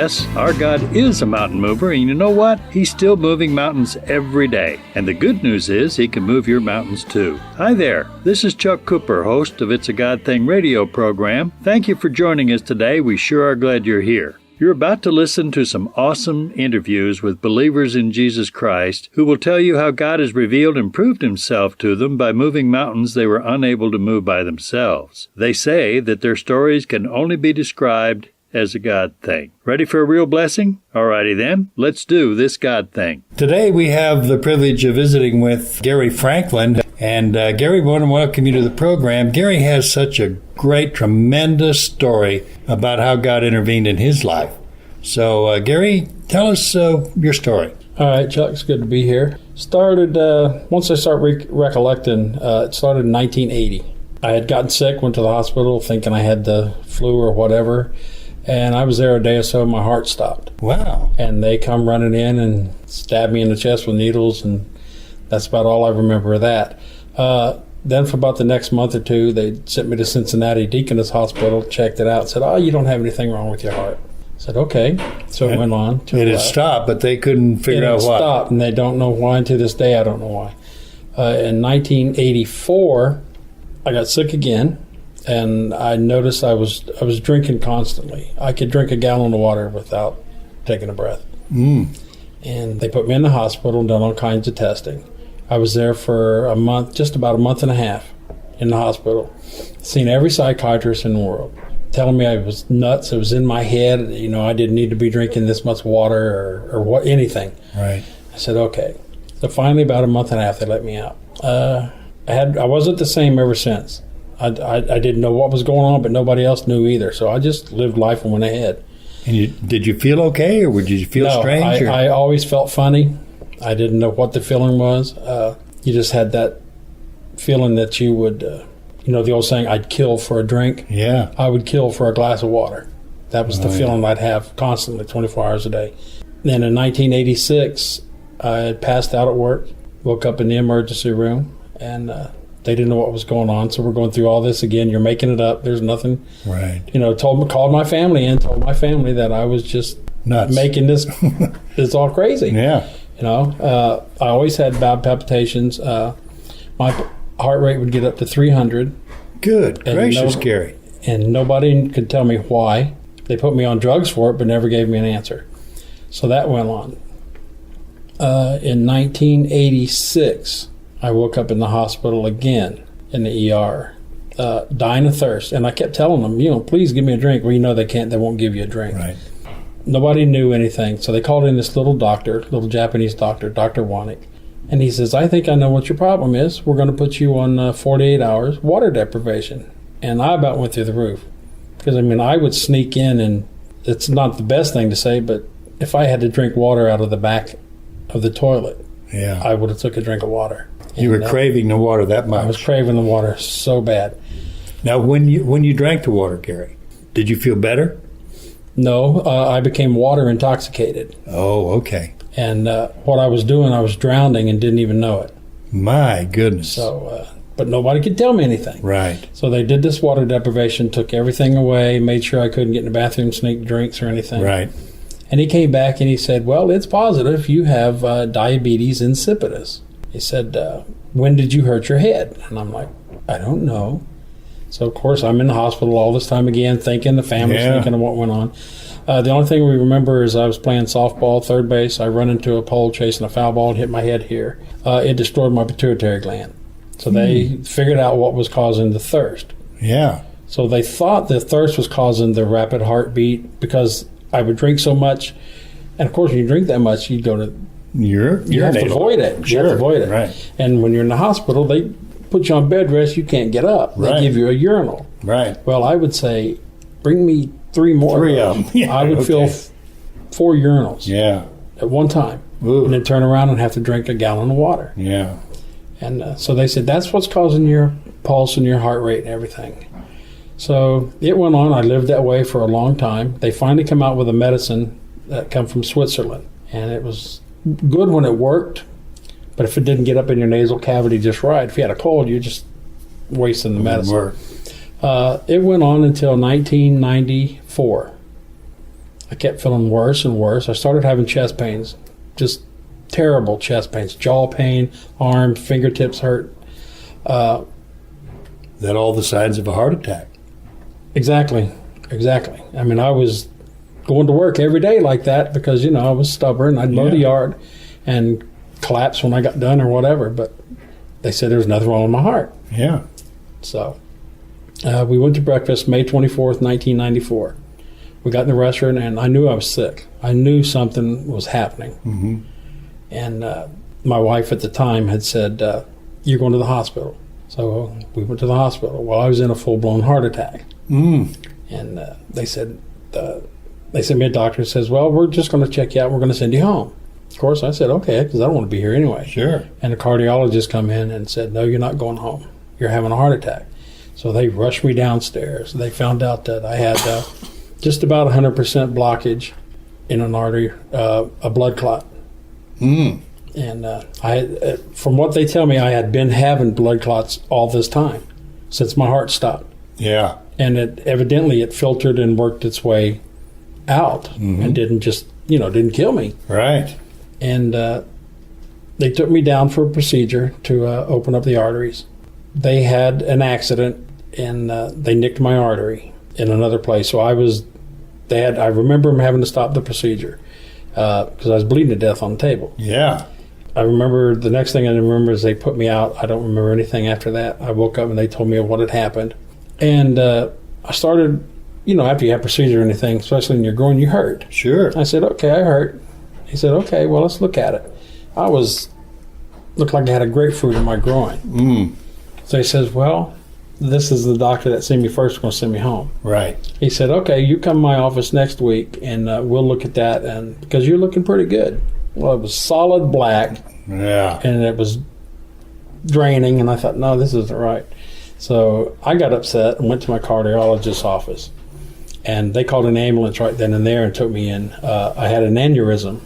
Yes, our God is a mountain mover, and you know what? He's still moving mountains every day. And the good news is he can move your mountains too. Hi there, this is Chuck Cooper, host of It's a God Thing radio program. Thank you for joining us today. We sure are glad you're here. You're about to listen to some awesome interviews with believers in Jesus Christ who will tell you how God has revealed and proved himself to them by moving mountains they were unable to move by themselves. They say that their stories can only be described as a God thing. Ready for a real blessing? Alrighty then, let's do this God thing. Today we have the privilege of visiting with Gary Franklin. And Gary, we want to welcome you to the program. Gary has such a great, tremendous story about how God intervened in his life. So, Gary, tell us your story. All right, Chuck, it's good to be here. Started, once I start recollecting, it started in 1980. I had gotten sick, went to the hospital thinking I had the flu or whatever, and I was there a day or so, my heart stopped. Wow. And they come running in and stabbed me in the chest with needles, and that's about all I remember of that. Then for about the next month or two, they sent me to Cincinnati Deaconess Hospital, checked it out, and said, "Oh, you don't have anything wrong with your heart." I said, "Okay." So it went on. It had stopped, but they couldn't figure out why. It stopped, and they don't know why. And to this day, I don't know why. In 1984, I got sick again, and I noticed I was drinking constantly. I could drink a gallon of water without taking a breath. And they put me in the hospital and done all kinds of testing. I was there for a month, just about a month and a half in the hospital. Seen every psychiatrist in the world, telling me I was nuts. It was in my head. You know, I didn't need to be drinking this much water or what, anything. Right. I said, okay. So finally, about a month and a half, they let me out. I wasn't the same ever since. I didn't know what was going on, but nobody else knew either. So I just lived life and went ahead. And did you feel okay, or did you feel strange? No, I always felt funny. I didn't know what the feeling was. You just had that feeling that you would, the old saying, I'd kill for a drink. Yeah. I would kill for a glass of water. That was the feeling I'd have constantly, 24 hours a day. Then in 1986, I had passed out at work, woke up in the emergency room, and they didn't know what was going on. So we're going through all this again. You're making it up. There's nothing. Right. Called my family in, told my family that I was just nuts, making this all crazy. Yeah. I always had bad palpitations. My heart rate would get up to 300. Good gracious, Gary. And nobody could tell me why. They put me on drugs for it, but never gave me an answer. So that went on. In 1986, I woke up in the hospital again in the ER, dying of thirst. And I kept telling them, please give me a drink. Well, they won't give you a drink. Right. Nobody knew anything. So they called in this little Japanese doctor, Dr. Wanik. And he says, I think I know what your problem is. We're going to put you on 48 hours water deprivation. And I about went through the roof. Because, I would sneak in, and it's not the best thing to say, but if I had to drink water out of the back of the toilet, I would have took a drink of water. You were craving the water that much. I was craving the water so bad. Now, when you drank the water, Gary, did you feel better? No, I became water intoxicated. Oh, okay. And what I was doing, I was drowning and didn't even know it. My goodness. So, but nobody could tell me anything. Right. So they did this water deprivation, took everything away, made sure I couldn't get in the bathroom, sneak drinks or anything. Right. And he came back and he said, well, it's positive. You have diabetes insipidus. He said, when did you hurt your head? And I'm like, I don't know. So, of course, I'm in the hospital all this time again, thinking, the family's thinking of what went on. The only thing we remember is I was playing softball, third base. I run into a pole chasing a foul ball and hit my head here. It destroyed my pituitary gland. So they figured out what was causing the thirst. Yeah. So they thought the thirst was causing the rapid heartbeat because I would drink so much. And, of course, when you drink that much, you go to... You have to avoid it. Sure. You have to avoid it. Right. And when you're in the hospital, they put you on bed rest, you can't get up. They give you a urinal. Right. Well, I would say, bring me 3 more. 3 of them. Yeah, I would fill 4 urinals. Yeah. At one time. Ooh. And then turn around and have to drink a gallon of water. Yeah. And so they said, that's what's causing your pulse and your heart rate and everything. So it went on. I lived that way for a long time. They finally come out with a medicine that come from Switzerland. And it was good when it worked. But if it didn't get up in your nasal cavity just right, if you had a cold, you're just wasting the medicine. It went on until 1994. I kept feeling worse and worse. I started having chest pains, just terrible chest pains, jaw pain, arms, fingertips hurt. That all the signs of a heart attack. Exactly. I mean, I was going to work every day like that because, I was stubborn. I'd mow the yard and collapse when I got done or whatever. But they said there was nothing wrong with my heart. Yeah. So we went to breakfast May 24th, 1994. We got in the restaurant, and I knew I was sick. I knew something was happening. Mm-hmm. And my wife at the time had said, you're going to the hospital. So we went to the hospital. Well, I was in a full-blown heart attack. Mm. And they sent me a doctor who says, well, we're just going to check you out. We're going to send you home. Of course, I said, okay, because I don't want to be here anyway. Sure. And the cardiologist come in and said, no, you're not going home. You're having a heart attack. So they rushed me downstairs. They found out that I had just about 100% blockage in an artery, a blood clot. Mm. And from what they tell me, I had been having blood clots all this time since my heart stopped. Yeah. And it filtered and worked its way out and didn't just, didn't kill me. Right. And they took me down for a procedure to open up the arteries. They had an accident and they nicked my artery in another place. So I remember them having to stop the procedure because I was bleeding to death on the table. Yeah. I remember the next thing I remember is they put me out. I don't remember anything after that. I woke up and they told me what had happened. And I started, after you have procedure or anything, especially in your groin, you hurt. Sure. I said, okay, I hurt. He said, okay, well, let's look at it. Looked like I had a grapefruit in my groin. Mm. So he says, well, this is the doctor that sent me first, going to send me home. Right. He said, okay, you come to my office next week and we'll look at that, and because you're looking pretty good. Well, it was solid black. Yeah. And it was draining, and I thought, no, this isn't right. So I got upset and went to my cardiologist's office, and they called an ambulance right then and there and took me in. I had an aneurysm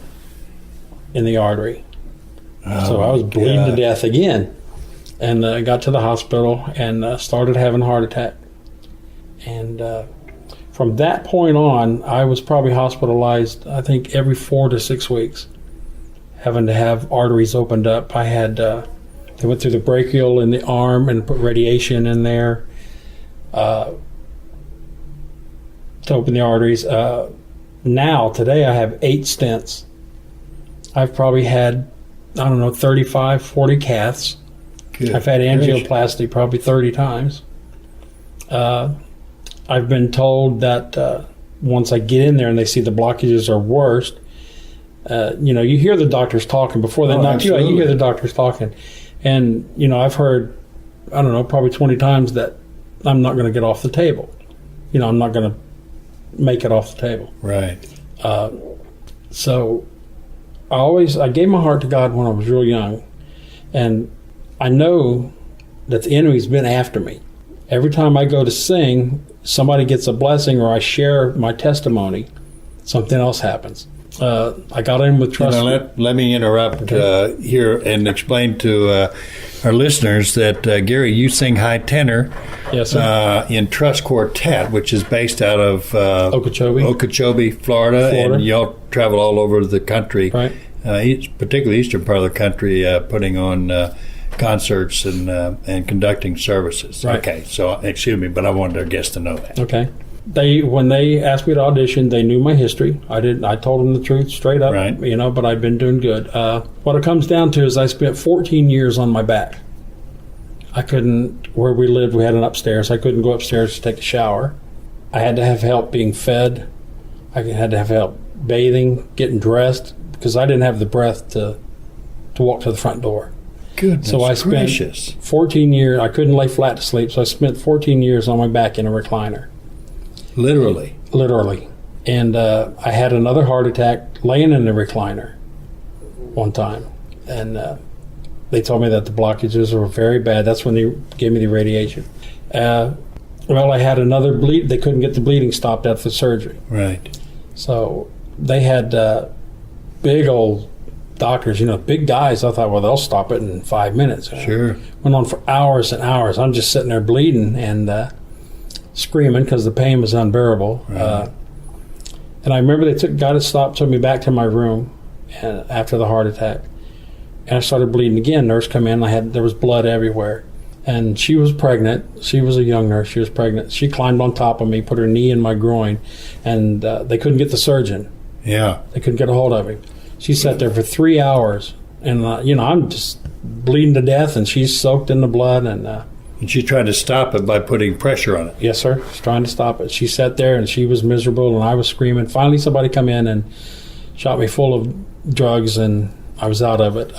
in the artery. So I was bleeding to death again. And I got to the hospital and started having a heart attack. And from that point on, I was probably hospitalized, I think, every 4 to 6 weeks, having to have arteries opened up. I had, they went through the brachial in the arm and put radiation in there to open the arteries. Today, I have 8 stents. I've probably had, 35, 40 caths. Good. I've had angioplasty probably 30 times. I've been told that once I get in there and they see the blockages are worse, you hear the doctors talking before they knock you out. You hear the doctors talking. And, I've heard, probably 20 times that I'm not going to get off the table. I'm not going to make it off the table. Right. So I gave my heart to God when I was real young. And I know that the enemy's been after me. Every time I go to sing, somebody gets a blessing or I share my testimony, something else happens. I got in with Trust. Let me interrupt here and explain to our listeners that, Gary, you sing high tenor. Yes, sir. In Trust Quartet, which is based out of Okeechobee, Florida, and y'all travel all over the country, right? Particularly eastern part of the country, putting on concerts and conducting services. Right. Okay, so excuse me, but I wanted our guests to know that. Okay. When they asked me to audition, they knew my history. I told them the truth straight up, right. But I've been doing good. What it comes down to is I spent 14 years on my back. I couldn't, where we lived, we had an upstairs. I couldn't go upstairs to take a shower. I had to have help being fed. I had to have help bathing, getting dressed, because I didn't have the breath to walk to the front door. Goodness so I spent gracious. 14 years, I couldn't lay flat to sleep, so I spent 14 years on my back in a recliner. Literally. And I had another heart attack laying in the recliner one time. And they told me that the blockages were very bad. That's when they gave me the radiation. I had another bleed. They couldn't get the bleeding stopped after the surgery. Right. So they had big old doctors, big guys. I thought, well, they'll stop it in 5 minutes. Sure. Went on for hours and hours. I'm just sitting there bleeding and screaming because the pain was unbearable. Right. And I remember got it stopped, took me back to my room after the heart attack. And I started bleeding again. Nurse come in, there was blood everywhere. And she was pregnant. She was a young nurse. She was pregnant. She climbed on top of me, put her knee in my groin, and they couldn't get the surgeon. Yeah. They couldn't get a hold of him. She sat there for 3 hours, and I'm just bleeding to death, and she's soaked in the blood. And she tried to stop it by putting pressure on it. Yes, sir. She's trying to stop it. She sat there, and she was miserable, and I was screaming. Finally, somebody come in and shot me full of drugs, and I was out of it.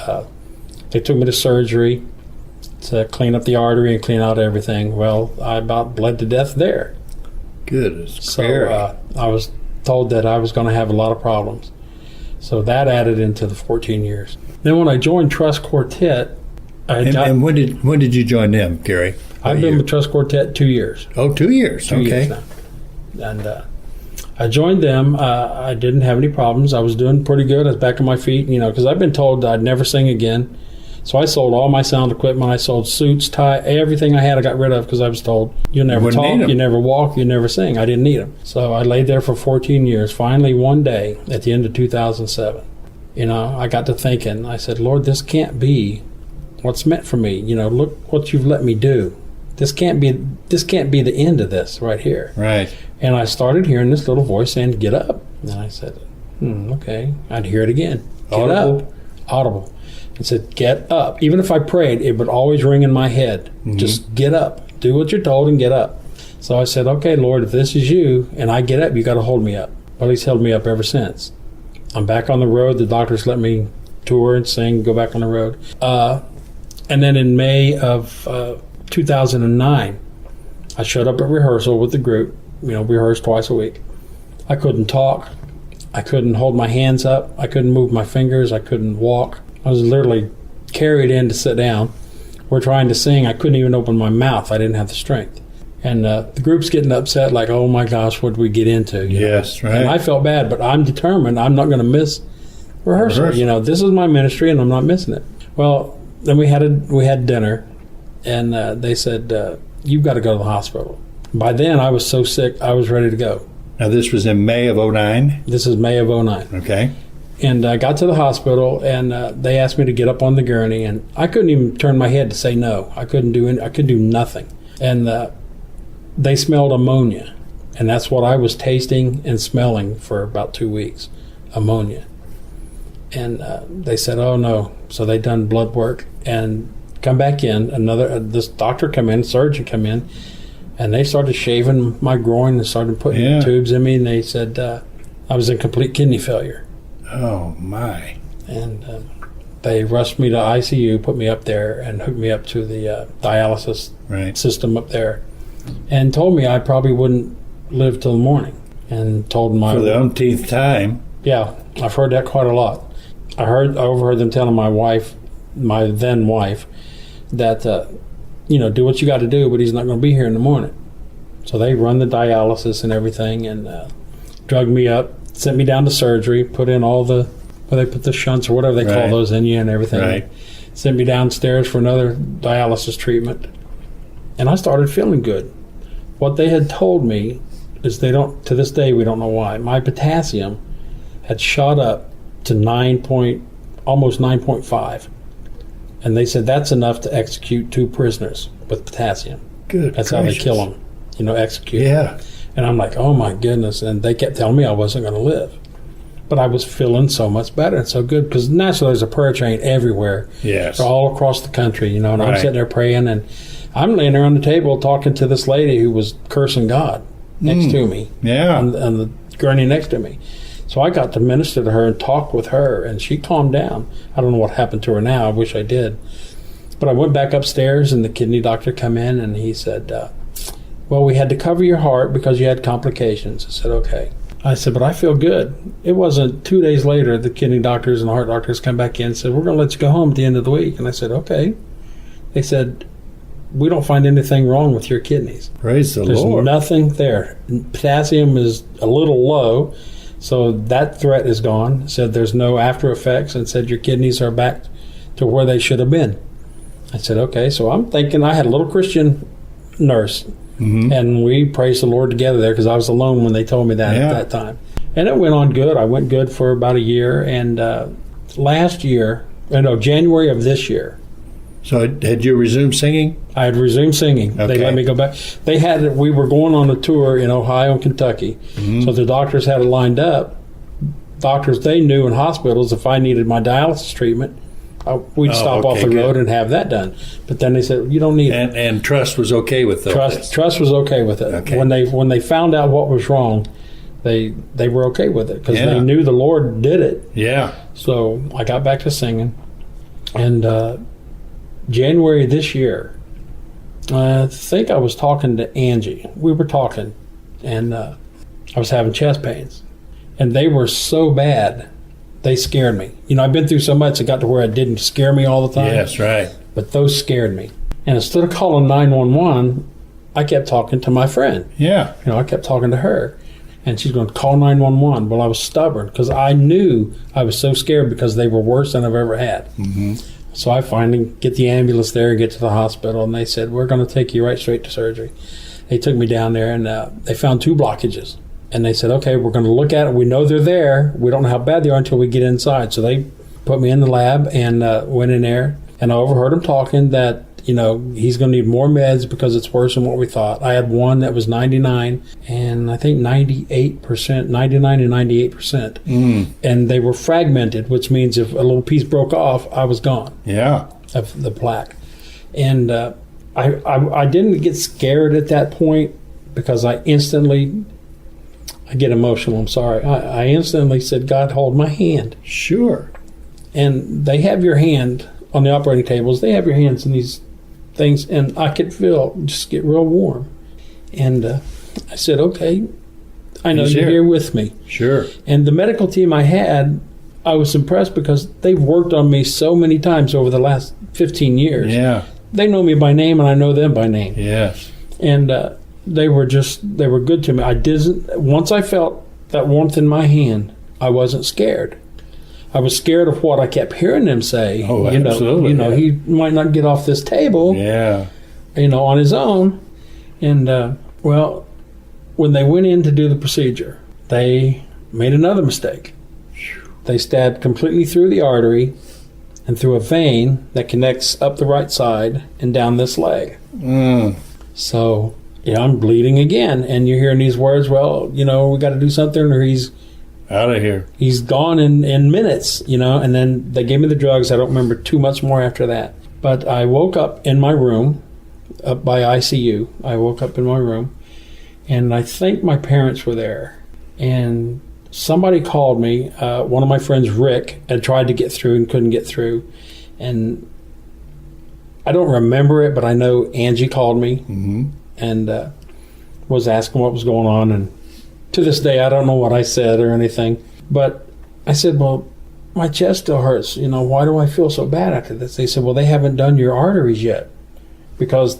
They took me to surgery to clean up the artery and clean out everything. Well, I about bled to death there. Good. So I was told that I was going to have a lot of problems. So that added into the 14 years. Then when I joined Trust Quartet, and when did you join them, Gary? I've been with Trust Quartet 2 years. Oh, 2 years. 2 years now. And I joined them. I didn't have any problems. I was doing pretty good. I was back on my feet, because I've been told I'd never sing again. So I sold all my sound equipment. I sold suits, tie, everything I had I got rid of because I was told, you never talk, you never walk, you never sing. I didn't need them. So I laid there for 14 years. Finally, one day at the end of 2007, I got to thinking. I said, Lord, this can't be what's meant for me. Look what you've let me do. This can't be the end of this right here. Right. And I started hearing this little voice saying, get up. And I said, okay. I'd hear it again. Get up. Audible. It said, get up. Even if I prayed, it would always ring in my head. Mm-hmm. Just get up. Do what you're told and get up. So I said, okay, Lord, if this is you and I get up, you got to hold me up. Well, he's held me up ever since. I'm back on the road. The doctors let me tour and sing, go back on the road. And then in May of 2009, I showed up at rehearsal with the group. We rehearsed twice a week. I couldn't talk. I couldn't hold my hands up. I couldn't move my fingers. I couldn't walk. I was literally carried in to sit down. We're trying to sing. I couldn't even open my mouth. I didn't have the strength. And the group's getting upset, like, oh my gosh, what did we get into? Yes, right. And I felt bad, but I'm determined I'm not going to miss rehearsal. This is my ministry, and I'm not missing it. Well, then we had dinner, and they said, you've got to go to the hospital. By then, I was so sick, I was ready to go. Now, this was in May of 2009? This is May of 2009. Okay. And I got to the hospital, and they asked me to get up on the gurney, and I couldn't even turn my head to say no. I could do nothing. And they smelled ammonia, and that's what I was tasting and smelling for about 2 weeks, ammonia. And they said, oh no. So they done blood work and come back in. This doctor come in, surgeon come in, and they started shaving my groin and started putting tubes in me, and they said I was in complete kidney failure. Oh, my. And they rushed me to ICU, put me up there, and hooked me up to the dialysis system up there, and told me I probably wouldn't live till the morning. And told my... For the umpteenth time. Yeah, I've heard that quite a lot. I overheard them telling my wife, my then wife, that, do what you got to do, but he's not going to be here in the morning. So they run the dialysis and everything, and drugged me up, sent me down to surgery, put in all the, where they put the shunts or whatever they call those in you and everything. Right. Sent me downstairs for another dialysis treatment. And I started feeling good. What they had told me is to this day, we don't know why, my potassium had shot up to almost 9.5. And they said that's enough to execute 2 prisoners with potassium. Good. That's how they kill them, execute. Yeah. And I'm like, oh my goodness. And they kept telling me I wasn't going to live. But I was feeling so much better and so good, because naturally there's a prayer chain everywhere. Yes. All across the country, and I'm sitting there praying, and I'm laying there on the table talking to this lady who was cursing God next to me. Yeah. On the gurney next to me. So I got to minister to her and talk with her, and she calmed down. I don't know what happened to her now. I wish I did. But I went back upstairs, and the kidney doctor come in, and he said, well, we had to cover your heart because you had complications. I said, okay. I said, but I feel good. It wasn't 2 days later, the kidney doctors and the heart doctors come back in and said, we're going to let you go home at the end of the week. And I said, okay. They said, we don't find anything wrong with your kidneys. Praise the There's Lord. There's nothing there. Potassium is a little low, so that threat is gone. Said there's no after effects, and said your kidneys are back to where they should have been. I said, okay. So I'm thinking, I had a little Christian nurse, and we praised the Lord together there, because I was alone when they told me that at that time. And it went on good. I went good for about a year. And January of this year. So had you resumed singing? I had resumed singing. Okay. They let me go back. We were going on a tour in Ohio and Kentucky. Mm-hmm. So the doctors had it lined up. Doctors they knew in hospitals, if I needed my dialysis treatment, we'd stop off the road and have that done. But then they said, you don't need it. And Trust was okay with those. Trust was okay with it. Okay. When they found out what was wrong, they were okay with it because they knew the Lord did it. Yeah. So I got back to singing. And January this year, I think I was talking to Angie. We were talking, and I was having chest pains. And they were so bad, they scared me. I've been through so much, it got to where it didn't scare me all the time. Yes, right. But those scared me. And instead of calling 911, I kept talking to my friend. Yeah. I kept talking to her. And she's going to call 911. Well, I was stubborn because I knew I was so scared because they were worse than I've ever had. Mm-hmm. So I finally get the ambulance there and get to the hospital, and they said, we're going to take you right straight to surgery. They took me down there, and they found 2 blockages. And they said, okay, we're going to look at it. We know they're there. We don't know how bad they are until we get inside. So they put me in the lab and went in there. And I overheard him talking that, he's going to need more meds because it's worse than what we thought. I had one that was 99 and I think 98%, 99 and 98%. And they were fragmented, which means if a little piece broke off, I was gone. Yeah. Of the plaque. And I didn't get scared at that point because I get emotional, I'm sorry. I instantly said, God, hold my hand. Sure. And they have your hand on the operating tables. They have your hands in these things, and I could just get real warm. And I said, okay, I know you're here with me. Sure. And the medical team I had, I was impressed because they've worked on me so many times over the last 15 years. Yeah. They know me by name, and I know them by name. Yes. And they were good to me. Once I felt that warmth in my hand, I wasn't scared. I was scared of what I kept hearing them say. Oh, absolutely. He might not get off this table. Yeah. On his own. And when they went in to do the procedure, they made another mistake. They stabbed completely through the artery and through a vein that connects up the right side and down this leg. So I'm bleeding again, and you're hearing these words, we got to do something, or he's out of here. He's gone in minutes, and then they gave me the drugs. I don't remember too much more after that. But I woke up in my room, up by ICU. I woke up in my room, and I think my parents were there. And somebody called me. One of my friends, Rick, had tried to get through and couldn't get through. And I don't remember it, but I know Angie called me and was asking what was going on. And to this day, I don't know what I said or anything. But I said, well, my chest still hurts. Why do I feel so bad after this? They said, well, they haven't done your arteries yet. Because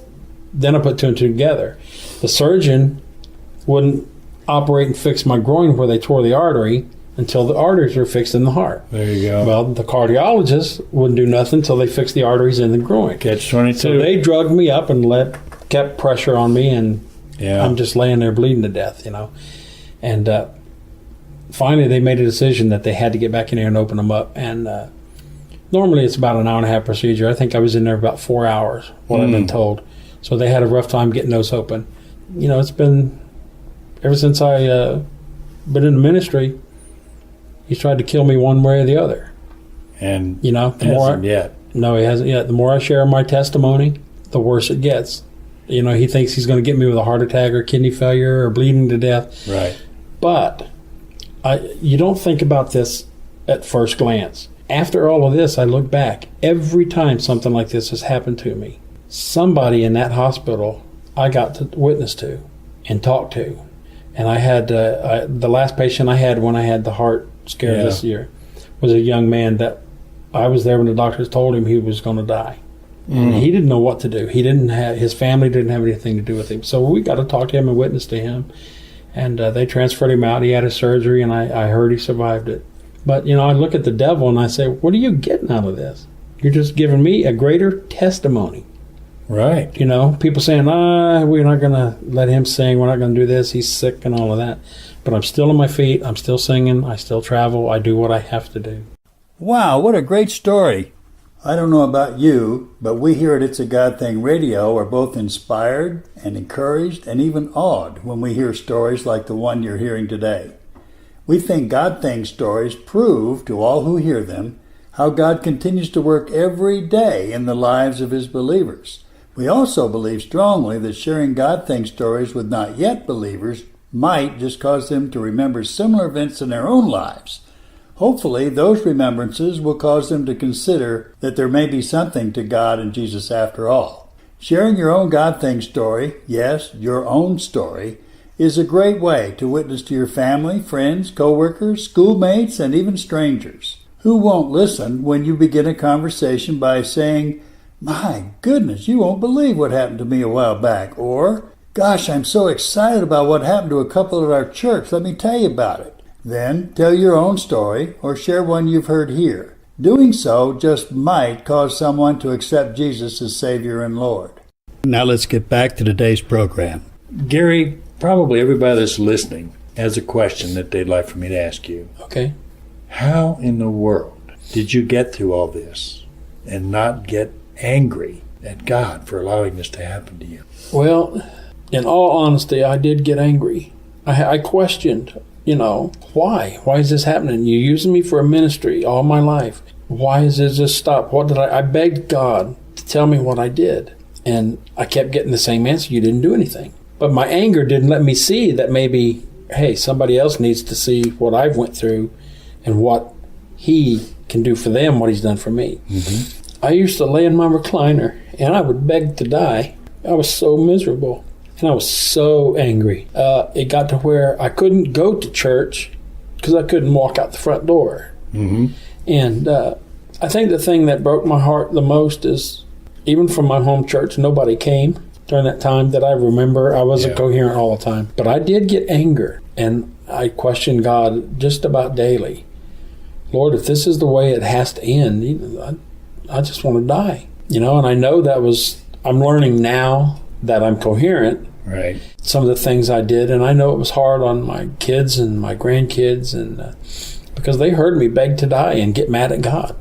then I put 2 and 2 together. The surgeon wouldn't operate and fix my groin where they tore the artery until the arteries were fixed in the heart. There you go. Well, the cardiologist wouldn't do nothing until they fixed the arteries in the groin. Catch-22. So they drugged me up and kept pressure on me, and I'm just laying there bleeding to death, And finally, they made a decision that they had to get back in there and open them up. And normally, it's about an hour and a half procedure. I think I was in there about 4 hours, what I've been told. So they had a rough time getting those open. It's been ever since I been in the ministry. He's tried to kill me one way or the other. And hasn't yet. No, he hasn't yet. The more I share my testimony, the worse it gets. He thinks he's going to get me with a heart attack or kidney failure or bleeding to death. Right. But you don't think about this at first glance. After all of this, I look back. Every time something like this has happened to me, somebody in that hospital I got to witness to and talk to. And I had the last patient I had when I had the heart scare this year was a young man that I was there when the doctors told him he was going to die. And he didn't know what to do. His family didn't have anything to do with him. So we got to talk to him and witness to him. And they transferred him out. He had his surgery, and I heard he survived it. But, I look at the devil and I say, what are you getting out of this? You're just giving me a greater testimony Right. You know, people saying, we're not going to let him sing. We're not going to do this. He's sick and all of that. But I'm still on my feet. I'm still singing. I still travel. I do what I have to do. Wow, what a great story. I don't know about you, but we here at It's a God Thing Radio are both inspired and encouraged and even awed when we hear stories like the one you're hearing today. We think God Thing stories prove to all who hear them how God continues to work every day in the lives of his believers. We also believe strongly that sharing God Thing stories with not yet believers might just cause them to remember similar events in their own lives. Hopefully, those remembrances will cause them to consider that there may be something to God and Jesus after all. Sharing your own God Thing story, yes, your own story, is a great way to witness to your family, friends, co-workers, schoolmates, and even strangers. Who won't listen when you begin a conversation by saying, "My goodness, you won't believe what happened to me a while back," or, "Gosh, I'm so excited about what happened to a couple at our church. Let me tell you about it." Then tell your own story or share one you've heard here. Doing so just might cause someone to accept Jesus as Savior and Lord. Now let's get back to today's program. Gary, probably everybody that's listening has a question that they'd like for me to ask you. Okay. How in the world did you get through all this and not get angry at God for allowing this to happen to you? Well, in all honesty, I did get angry. I questioned, why? Why is this happening? You're using me for a ministry all my life. Why is this just stop? What did I begged God to tell me what I did. And I kept getting the same answer. You didn't do anything. But my anger didn't let me see that maybe, hey, somebody else needs to see what I've went through and what he can do for them, what he's done for me. Mm-hmm. I used to lay in my recliner and I would beg to die. I was so miserable. And I was so angry. It got to where I couldn't go to church because I couldn't walk out the front door. Mm-hmm. And I think the thing that broke my heart the most is even from my home church, nobody came during that time that I remember. I wasn't coherent all the time. But I did get anger, and I questioned God just about daily. Lord, if this is the way it has to end, I just want to die. And I know I'm learning now that I'm coherent. Right. Some of the things I did, and I know it was hard on my kids and my grandkids, and because they heard me beg to die and get mad at God.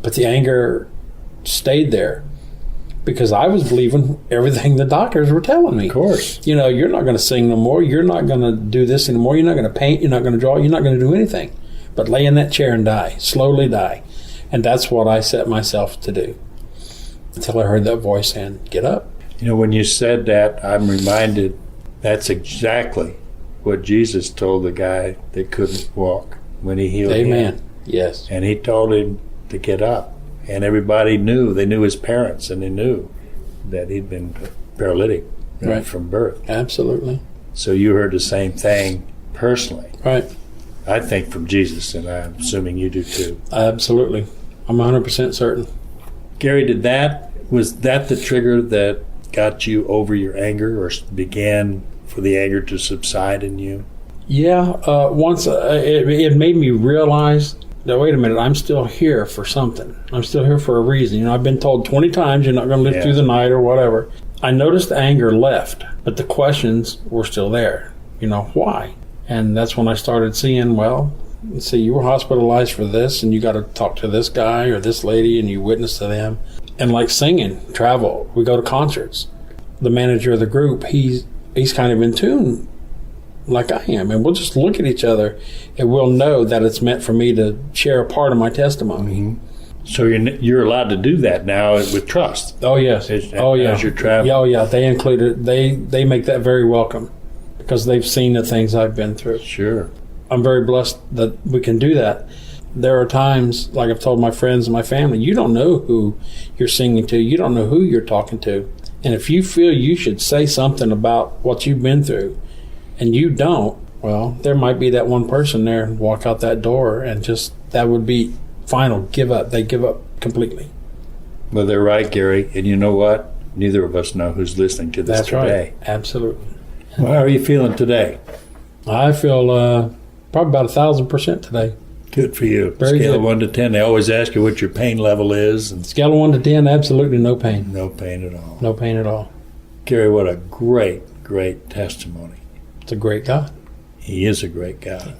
But the anger stayed there because I was believing everything the doctors were telling me. Of course. You're not going to sing no more. You're not going to do this anymore. You're not going to paint. You're not going to draw. You're not going to do anything but lay in that chair and die, slowly die. And that's what I set myself to do until I heard that voice saying, get up. When you said that, I'm reminded that's exactly what Jesus told the guy that couldn't walk when he healed him. Amen. Yes. And he told him to get up. And everybody knew. They knew his parents, and they knew that he'd been paralytic from birth. Absolutely. So you heard the same thing personally. Right. I think from Jesus, and I'm assuming you do too. Absolutely. I'm 100% certain. Gary, was that the trigger that got you over your anger or began for the anger to subside in you? Yeah, once it made me realize that, wait a minute, I'm still here for something. I'm still here for a reason. I've been told 20 times you're not going to live through the night or whatever. I noticed the anger left, but the questions were still there. Why? And that's when I started seeing, you were hospitalized for this, and you got to talk to this guy or this lady, and you witness to them. And like singing, travel, we go to concerts. The manager of the group, he's kind of in tune like I am. And we'll just look at each other and we'll know that it's meant for me to share a part of my testimony. Mm-hmm. So you're allowed to do that now with Trust. Oh, yes. As you're traveling. Oh, yeah. They include it. They make that very welcome because they've seen the things I've been through. Sure. I'm very blessed that we can do that. There are times, like I've told my friends and my family, you don't know who you're singing to. You don't know who you're talking to. And if you feel you should say something about what you've been through and you don't, there might be that one person there and walk out that door and just, that would be final, give up. They give up completely. Well, they're right, Gary. And you know what? Neither of us know who's listening to this That's today. Right. Absolutely. Well, how are you feeling today? I feel probably about 1,000% today. Good for you. Very Scale good. of 1 to 10. They always ask you what your pain level is. And Scale of 1 to 10, absolutely no pain. no pain at all. No pain at all. Gary, what a great, great testimony. It's a great God. He is a great God.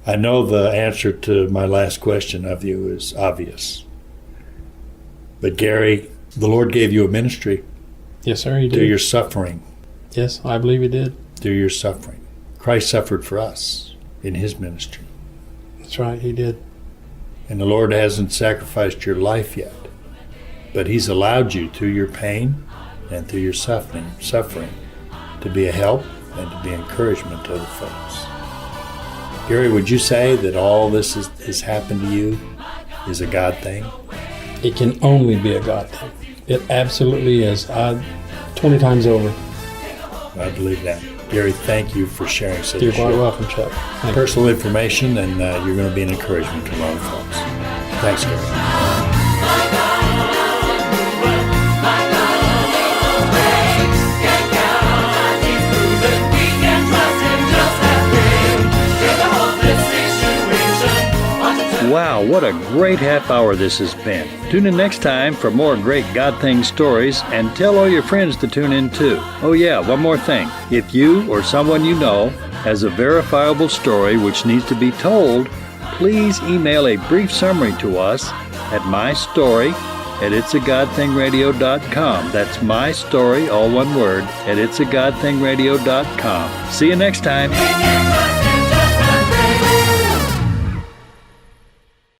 I know the answer to my last question of you is obvious. But Gary, the Lord gave you a ministry Yes, sir, he did. through your suffering. Yes, I believe he did. Through your suffering. Christ suffered for us in his ministry. That's right, he did. And the Lord hasn't sacrificed your life yet. But he's allowed you through your pain and through your suffering to be a help and to be encouragement to other folks. Gary, would you say that all this has happened to you is a God thing? It can only be a God thing. It absolutely is. 20 times over. I believe that. Gary, thank you for sharing such You're quite welcome, Chuck. Thank you. personal information, and you're going to be an encouragement to a lot of folks. Thanks, Gary. Wow, what a great half hour this has been. Tune in next time for more great God Thing stories, and tell all your friends to tune in too. Oh yeah, one more thing. If you or someone you know has a verifiable story which needs to be told, please email a brief summary to us at mystory@itsagodthingradio.com. That's my story, all one word, at itsagodthingradio.com. See you next time.